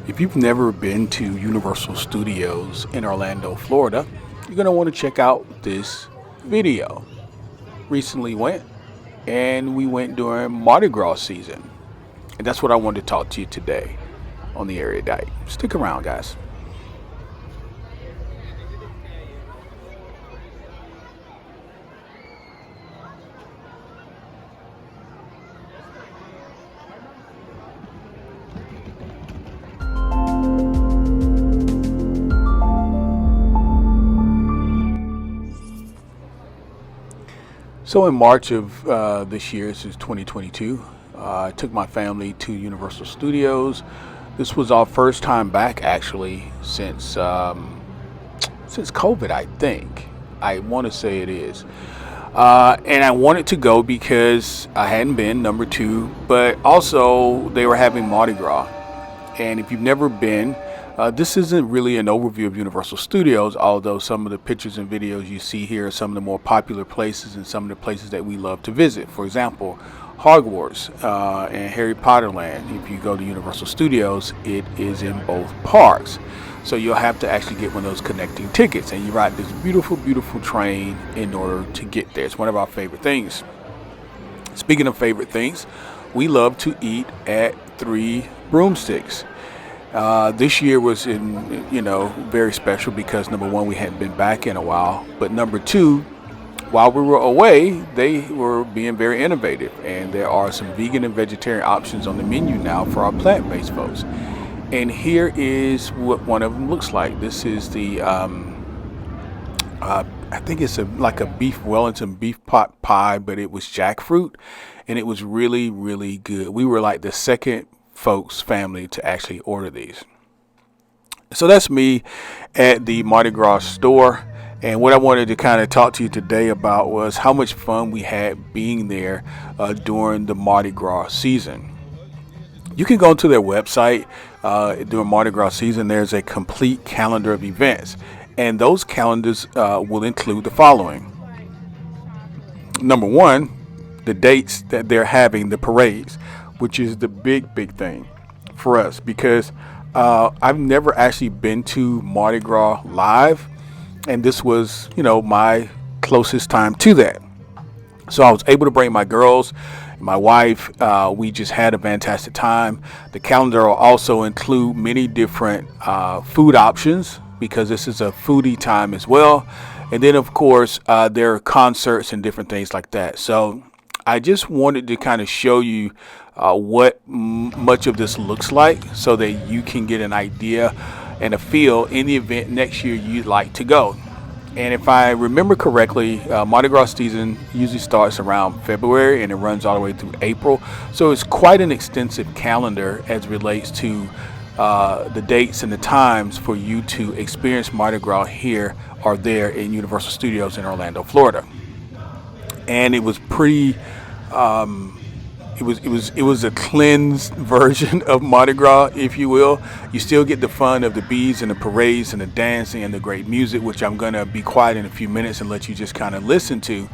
If you've never been to Universal Studios in Orlando, Florida, you're going to want to check out this video. Recently went, and we went during Mardi Gras season. And that's what I wanted to talk to you today on the Area Diet. Stick around, guys. So in March of this year, this is 2022, I took my family to Universal Studios. This was our first time back, actually, since COVID, I think. I want to say it is. And I wanted to go because I hadn't been, number two, but also they were having Mardi Gras. And if you've never been, this isn't really an overview of Universal Studios, although some of the pictures and videos you see here are some of the more popular places and some of the places that we love to visit. For example, Hogwarts and Harry Potter Land. If you go to Universal Studios, it is in both parks. So you'll have to actually get one of those connecting tickets, and you ride this beautiful, beautiful train in order to get there. It's one of our favorite things. Speaking of favorite things, we love to eat at Three Broomsticks. This year was very special because number one, we hadn't been back in a while, but number two, while we were away, they were being very innovative, and there are some vegan and vegetarian options on the menu now for our plant-based folks. And here is what one of them looks like. This is the I think it's like a beef Wellington beef pot pie, but it was jackfruit, and it was really, really good. We were like the second folks family to actually order these. So that's me at the Mardi Gras store, and what I wanted to kind of talk to you today about was how much fun we had being there during the Mardi Gras season. You can go to their website during Mardi Gras season. There's a complete calendar of events, and those calendars will include the following. Number one, the dates that they're having the parades, which is the big thing for us, because I've never actually been to Mardi Gras live, and this was, my closest time to that. So I was able to bring my girls, my wife. We just had a fantastic time. The calendar will also include many different food options, because this is a foodie time as well. And then, of course, there are concerts and different things like that. So I just wanted to kind of show you what much of this looks like, so that you can get an idea and a feel in the event next year you'd like to go. And if I remember correctly, Mardi Gras season usually starts around February and it runs all the way through April. So it's quite an extensive calendar as it relates to the dates and the times for you to experience Mardi Gras here or there in Universal Studios in Orlando, Florida. And it was pretty it was a cleansed version of Mardi Gras, if you will. You still get the fun of the beads and the parades and the dancing and the great music, which I'm going to be quiet in a few minutes and let you just kind of listen to.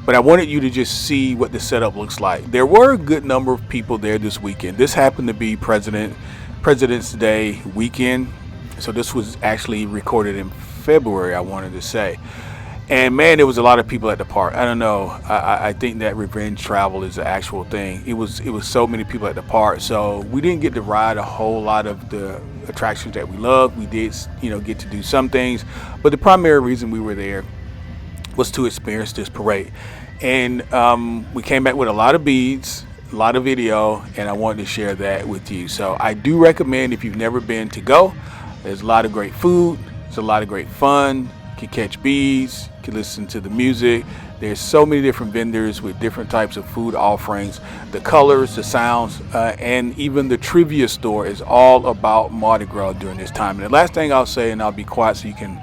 But I wanted you to just see what the setup looks like. There were a good number of people there this weekend. This happened to be President's Day weekend. So this was actually recorded in February, I wanted to say. And man, there was a lot of people at the park. I don't know. I think that revenge travel is the actual thing. It was so many people at the park. So we didn't get to ride a whole lot of the attractions that we love. We did, get to do some things, but the primary reason we were there was to experience this parade. And we came back with a lot of beads, a lot of video, and I wanted to share that with you. So I do recommend, if you've never been, to go. There's a lot of great food. There's a lot of great fun. You can catch beads. You can listen to the music. There's so many different vendors with different types of food offerings. The colors, the sounds, and even the trivia store is all about Mardi Gras during this time. And the last thing I'll say, and I'll be quiet so you can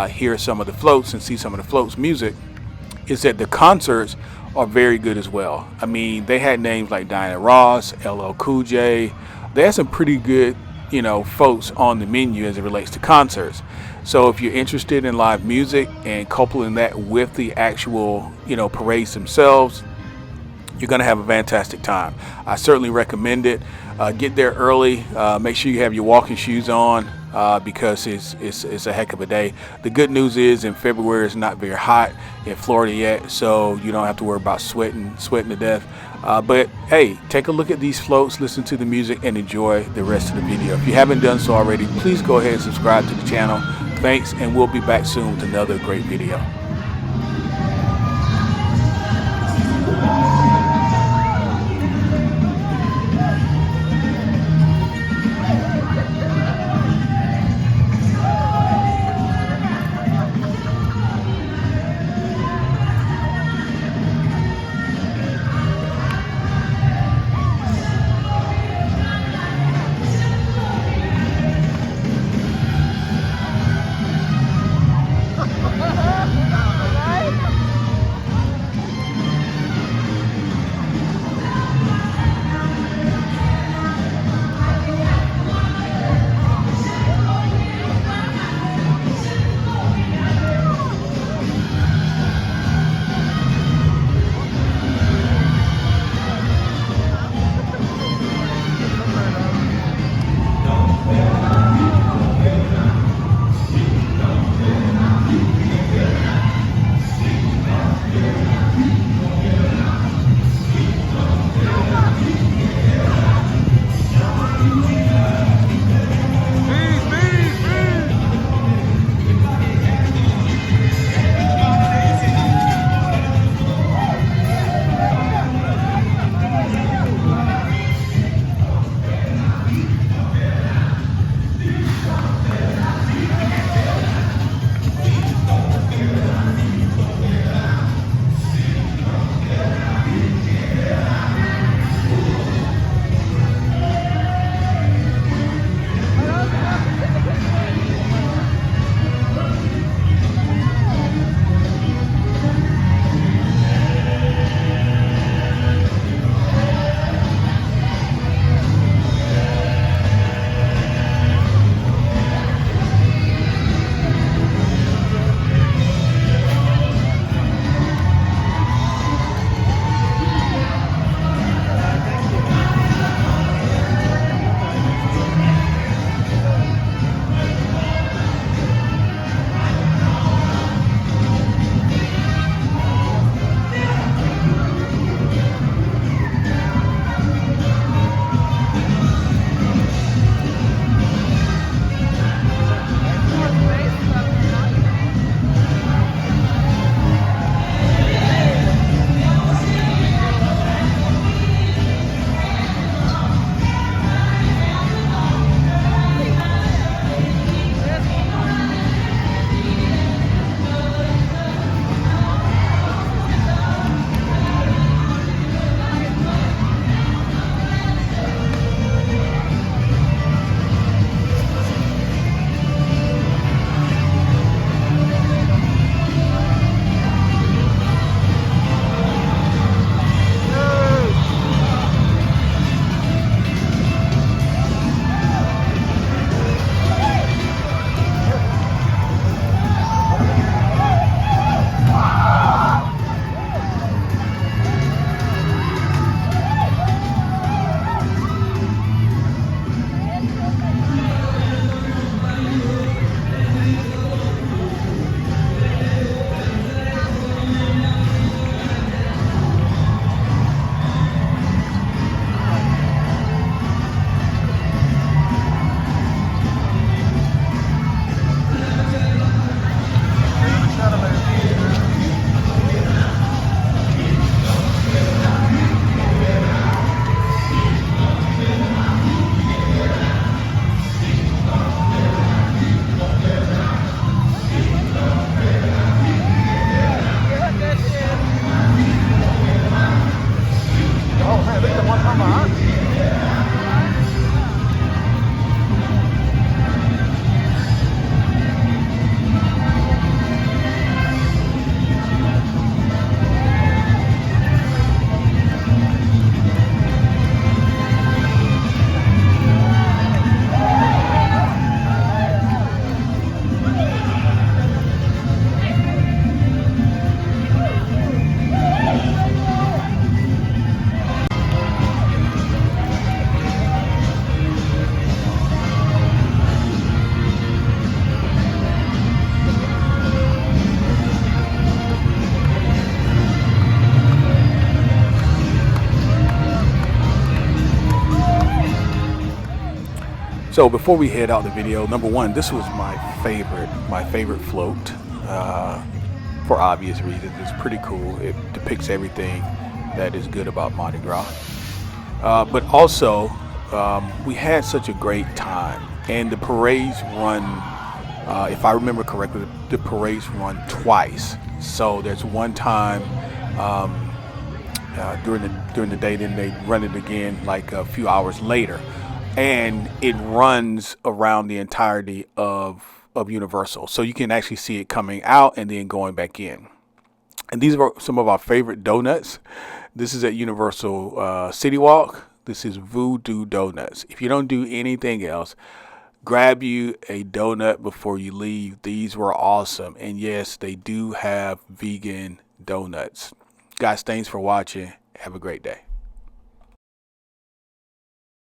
hear some of the floats and see some of the floats music, is that the concerts are very good as well. I mean, they had names like Diana Ross, LL Cool J. They had some pretty good, folks on the menu as it relates to concerts. So if you're interested in live music and coupling that with the actual, parades themselves, you're going to have a fantastic time. I certainly recommend it. Get there early. Make sure you have your walking shoes on because it's a heck of a day. The good news is in February it's not very hot in Florida yet, so you don't have to worry about sweating to death. But hey, take a look at these floats, listen to the music, and enjoy the rest of the video. If you haven't done so already, please go ahead and subscribe to the channel. Thanks, and we'll be back soon with another great video. So before we head out the video, number one, this was my favorite float, for obvious reasons. It's pretty cool. It depicts everything that is good about Mardi Gras. But also, we had such a great time, and the parades run, if I remember correctly, the parades run twice. So there's one time during the day, then they run it again like a few hours later, and it runs around the entirety of Universal, so you can actually see it coming out and then going back in. And these are some of our favorite donuts. This is at Universal City Walk. This is Voodoo Donuts. If you don't do anything else, grab you a donut before you leave. These were awesome. And yes, they do have vegan donuts. Guys, thanks for watching. Have a great day.